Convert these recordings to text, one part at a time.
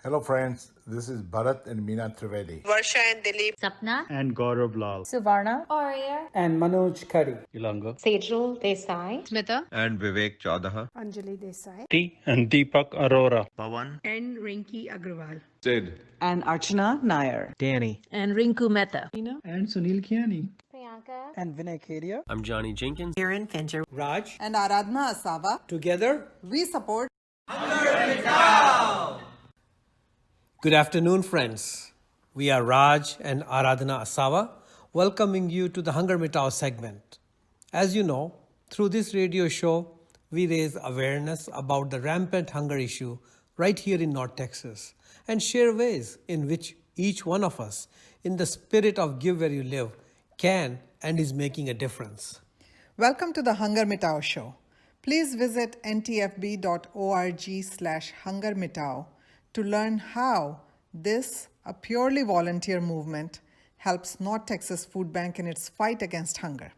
Hello, friends. This is Bharat and Meena Trivedi. Varsha and Dilip. Sapna and Gaurav Lal. Suvarna, Arya, and Manoj Khari. Ilanga. Sejal Desai, Smita and Vivek Chaudaha. Anjali Desai, T and Deepak Arora. Pawan. and Rinki Agrawal, Sid, And Archana Nair. Danny, and Rinku Mehta. And Sunil Kiani. Priyanka, And Vinay Kedia. I'm Johnny Jenkins. Karen Fincher. Raj. and Aradhna Asava. Together. We support Good afternoon, friends. We are Raj and Aradhana Asava, welcoming you to the Hunger Mitao segment. As you know, through this radio show, we raise awareness about the rampant hunger issue right here in North Texas and share ways in which each one of us, in the spirit of Give Where You Live, can and is making a difference. Welcome to the Hunger Mitao show. Please visit ntfb.org/hungermitao to learn how this, a purely volunteer movement, helps North Texas Food Bank in its fight against hunger.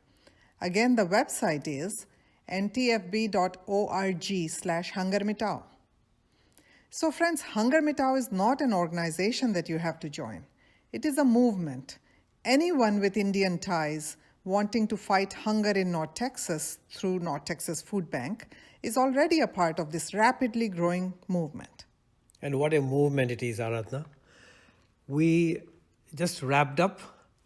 Again, the website is ntfb.org/hungermitao. So friends, Hunger Mitao is not an organization that you have to join. It is a movement. Anyone with Indian ties wanting to fight hunger in North Texas through North Texas Food Bank is already a part of this rapidly growing movement. And what a movement it is, Aradhana. We just wrapped up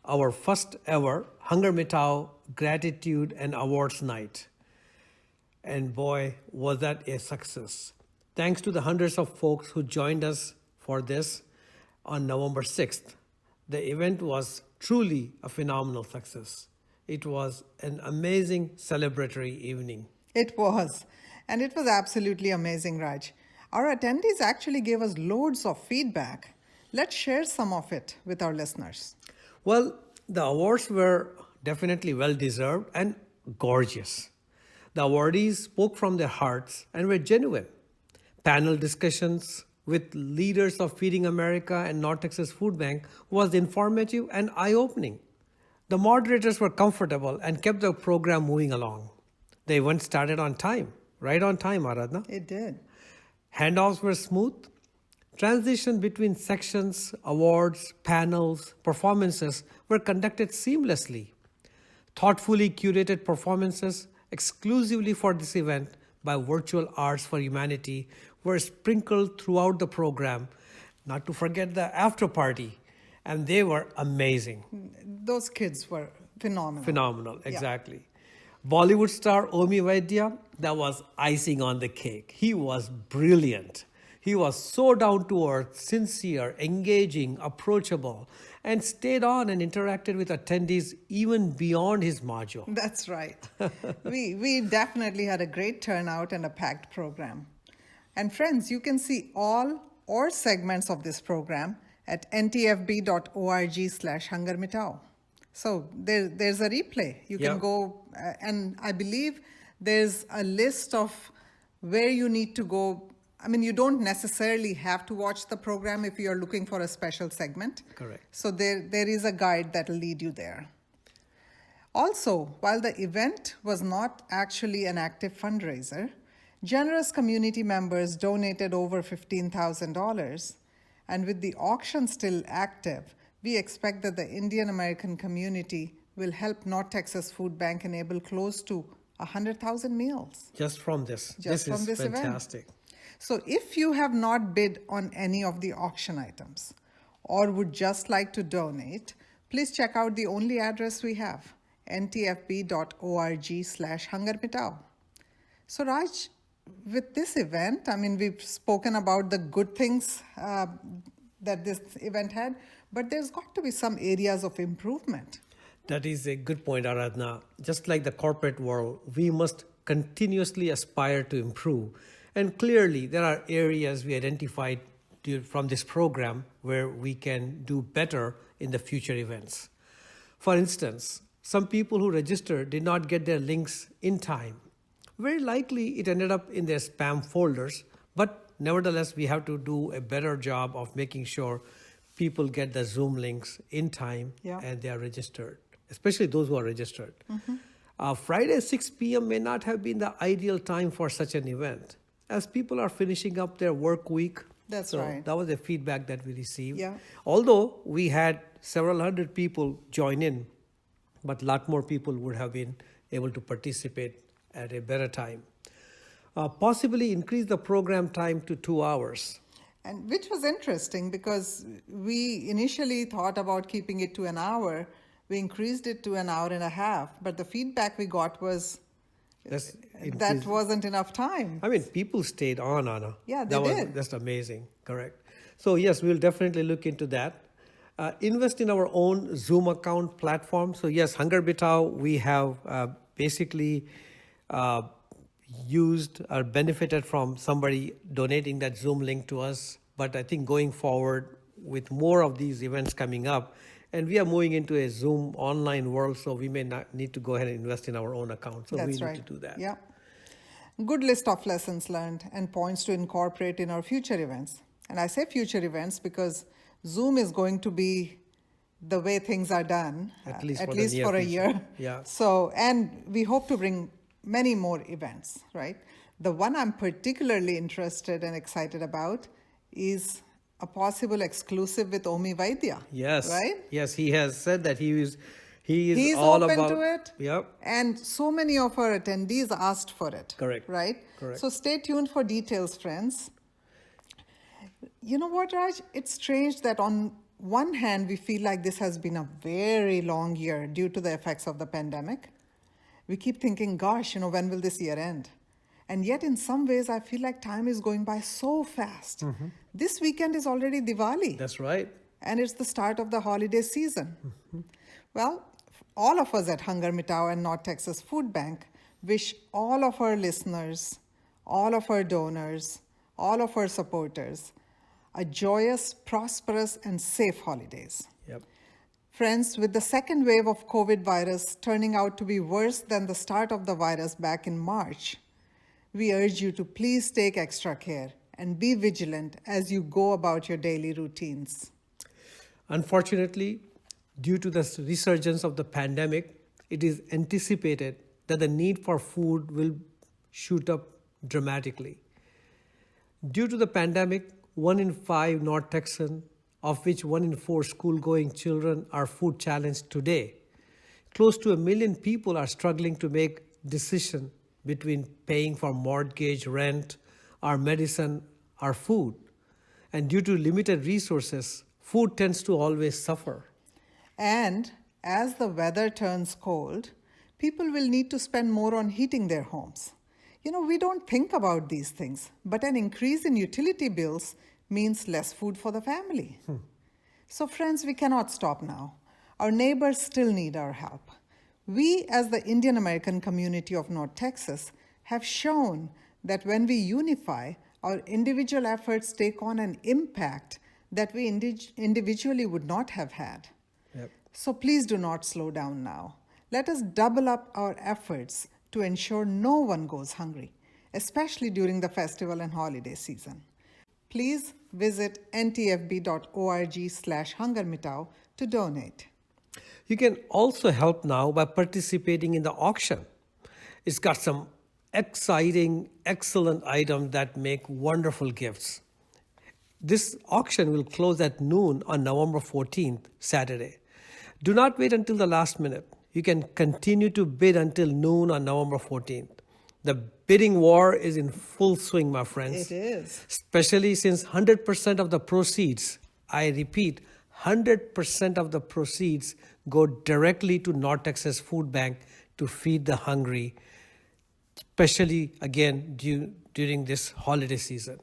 our first ever Hunger Mitao Gratitude and Awards Night. And boy, was that a success. Thanks to the hundreds of folks who joined us for this on November 6th. The event was truly a phenomenal success. It was an amazing celebratory evening. It was. And it was absolutely amazing, Raj. Our attendees actually gave us loads of feedback. Let's share some of it with our listeners. Well, the awards were definitely well deserved and gorgeous. The awardees spoke from their hearts and were genuine. Panel discussions with leaders of Feeding America and North Texas Food Bank was informative and eye-opening. The moderators were comfortable and kept the program moving along. The event started on time, right on time, Aradhana. It did. Handoffs were smooth. Transition between sections, awards, panels, performances were conducted seamlessly. Thoughtfully curated performances exclusively for this event by Virtual Arts for Humanity were sprinkled throughout the program, not to forget the after party, and they were amazing. Those kids were phenomenal. Phenomenal, exactly. Bollywood star Omi Vaidya, that was icing on the cake. He was brilliant. He was so down to earth, sincere, engaging, approachable, and stayed on and interacted with attendees even beyond his mojo. That's right. we definitely had a great turnout and a packed program. And friends, you can see all or segments of this program at ntfb.org/hungermitao. So there's a replay. You can go, and I believe there's a list of where you need to go. I mean, you don't necessarily have to watch the program if you're looking for a special segment. Correct. So there is a guide that will lead you there. Also, while the event was not actually an active fundraiser, generous community members donated over $15,000. And with the auction still active, we expect that the Indian American community will help North Texas Food Bank enable close to 100,000 meals. Just from this. Just from this fantastic. Event. So if you have not bid on any of the auction items or would just like to donate, please check out the only address we have, ntfb.org/hungermitao. So Raj, with this event, I mean, we've spoken about the good things that this event had, but there's got to be some areas of improvement. That is a good point, Aradhana. Just like the corporate world, we must continuously aspire to improve. And clearly, there are areas we identified from this program where we can do better in the future events. For instance, some people who registered did not get their links in time. Very likely, it ended up in their spam folders, but nevertheless, we have to do a better job of making sure people get the Zoom links in time and they are registered, especially those who are registered. Friday 6 p.m. may not have been the ideal time for such an event, as people are finishing up their work week That's So right. that was the feedback that we received. Yeah. Although we had several hundred people join in, but a lot more people would have been able to participate at a better time. Possibly increase the program time to 2 hours. And which was interesting because we initially thought about keeping it to an hour. We increased it to an hour and a half, but the feedback we got was That's that increase- wasn't enough time. I mean, people stayed on, Anna. Yeah, they that was did. just amazing. Correct. So yes, we'll definitely look into that. Invest in our own Zoom account platform. So yes, Hunger Bitao, we have basically used or benefited from somebody donating that Zoom link to us. But I think going forward with more of these events coming up, and we are moving into a Zoom online world, so we may not need to go ahead and invest in our own account. So we That's need right. to do that. Yeah. Good list of lessons learned and points to incorporate in our future events. And I say future events because Zoom is going to be the way things are done, At least at for the least near for a future. year. Yeah. So, and we hope to bring many more events, right? The one I'm particularly interested and excited about is a possible exclusive with Omi Vaidya. Yes. Right? Yes, he has said that he is He's all open about to it. Yep. And so many of our attendees asked for it. Correct. Right? Correct. So stay tuned for details, friends. You know what, Raj? It's strange that on one hand, we feel like this has been a very long year due to the effects of the pandemic. We keep thinking, gosh, when will this year end? And yet, in some ways, I feel like time is going by so fast. This weekend is already Diwali. That's right. And it's the start of the holiday season. Well, all of us at Hunger Mitao and North Texas Food Bank wish all of our listeners, all of our donors, all of our supporters a joyous, prosperous, and safe holidays. Yep. Friends, with the second wave of COVID virus turning out to be worse than the start of the virus back in March, we urge you to please take extra care and be vigilant as you go about your daily routines. Unfortunately, due to the resurgence of the pandemic, it is anticipated that the need for food will shoot up dramatically. Due to the pandemic, 1 in 5 North Texans, of which 1 in 4 school-going children are food challenged today. Close to 1 million people are struggling to make decisions between paying for mortgage, rent, our medicine, our food. And due to limited resources, food tends to always suffer. And as the weather turns cold, people will need to spend more on heating their homes. We don't think about these things, but an increase in utility bills means less food for the family. So friends, we cannot stop now. Our neighbors still need our help. We, as the Indian American community of North Texas, have shown that when we unify, our individual efforts take on an impact that we individually would not have had. Yep. So please do not slow down now. Let us double up our efforts to ensure no one goes hungry, especially during the festival and holiday season. Please visit ntfb.org/hungermitao to donate. You can also help now by participating in the auction. It's got some exciting, excellent items that make wonderful gifts. This auction will close at noon on November 14th, Saturday. Do not wait until the last minute. You can continue to bid until noon on November 14th. The bidding war is in full swing, my friends. It is. Especially since 100% of the proceeds, I repeat, 100% of the proceeds go directly to North Texas Food Bank to feed the hungry, especially again during this holiday season.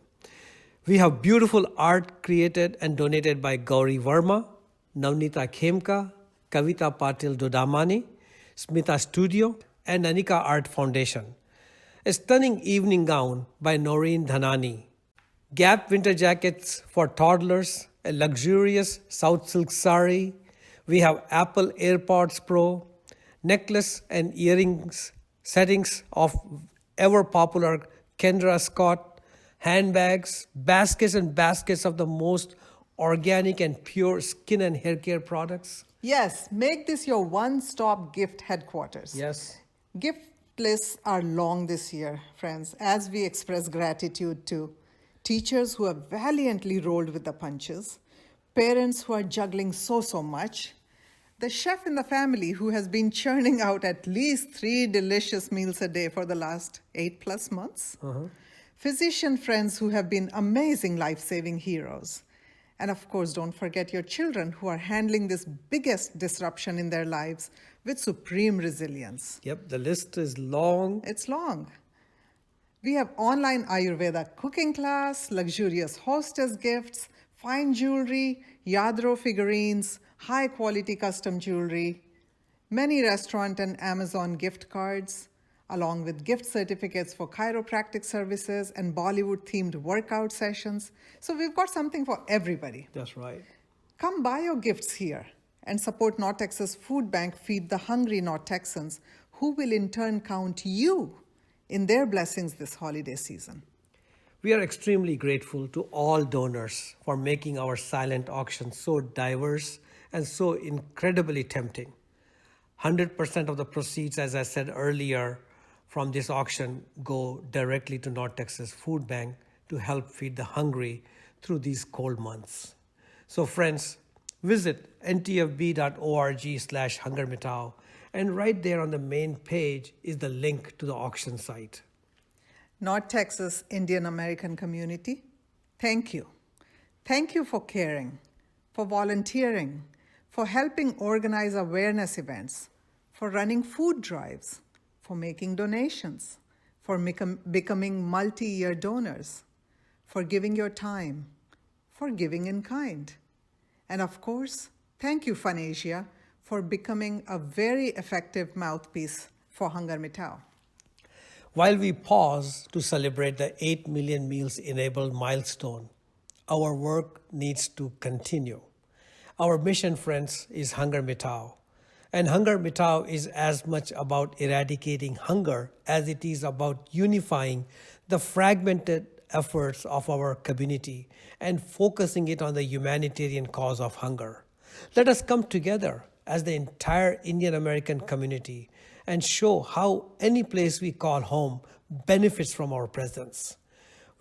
We have beautiful art created and donated by Gauri Verma, Navnita Khemka, Kavita Patil Dodamani, Smita Studio, and Anika Art Foundation. A stunning evening gown by Noreen Dhanani. Gap winter jackets for toddlers, a luxurious South silk sari. We have Apple AirPods Pro, necklace and earrings settings of ever popular Kendra Scott, handbags, baskets and baskets of the most organic and pure skin and hair care products. Yes, make this your one-stop gift headquarters. Yes. Gift lists are long this year, friends, as we express gratitude to teachers who have valiantly rolled with the punches, parents who are juggling so much, the chef in the family who has been churning out at least 3 delicious meals a day for the last 8+ months, physician friends who have been amazing life-saving heroes, and of course, don't forget your children who are handling this biggest disruption in their lives with supreme resilience. Yep, the list is long. It's long. We have online Ayurveda cooking class, luxurious hostess gifts, fine jewelry, Yadro figurines, high-quality custom jewelry, many restaurant and Amazon gift cards, along with gift certificates for chiropractic services and Bollywood-themed workout sessions. So we've got something for everybody. That's right. Come buy your gifts here and support North Texas Food Bank Feed the Hungry North Texans, who will in turn count you in their blessings this holiday season. We are extremely grateful to all donors for making our silent auction so diverse and so incredibly tempting. 100% of the proceeds, as I said earlier, from this auction go directly to North Texas Food Bank to help feed the hungry through these cold months. So friends, visit ntfb.org/hungermitao, and right there on the main page is the link to the auction site. North Texas Indian American community, thank you. Thank you for caring, for volunteering, for helping organize awareness events, for running food drives, for making donations, for becoming multi-year donors, for giving your time, for giving in kind. And of course, thank you, FunAsia, for becoming a very effective mouthpiece for Hunger Mitao. While we pause to celebrate the 8 million meals enabled milestone, our work needs to continue. Our mission, friends, is Hunger Mitao. And Hunger Mitao is as much about eradicating hunger as it is about unifying the fragmented efforts of our community and focusing it on the humanitarian cause of hunger. Let us come together as the entire Indian American community and show how any place we call home benefits from our presence.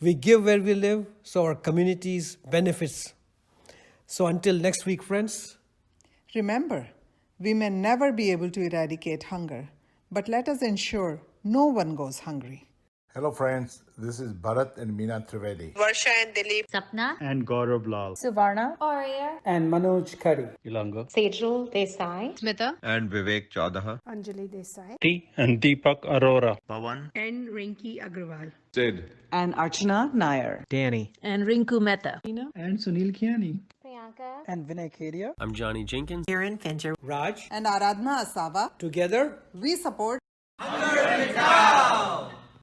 We give where we live, so our communities benefits. So until next week, friends. Remember, we may never be able to eradicate hunger, but let us ensure no one goes hungry. Hello, friends. This is Bharat and Meena Trivedi. Varsha and Dilip. Sapna, And Gaurav Lal. Suvarna, Arya, And Manoj Khadi. Ilanga. Sejal Desai, Smita. and Vivek Chaudaha. Anjali Desai, T. And Deepak Arora. Pawan. And Rinki Agrawal. Sid. And Archana Nair. Danny. and Rinku Mehta, And Sunil Kiani. Priyanka, And Vinay Kedia. I'm Johnny Jenkins. Kiran Fincher. Raj, And Aradhna Asava, together we support Hunger Mitao.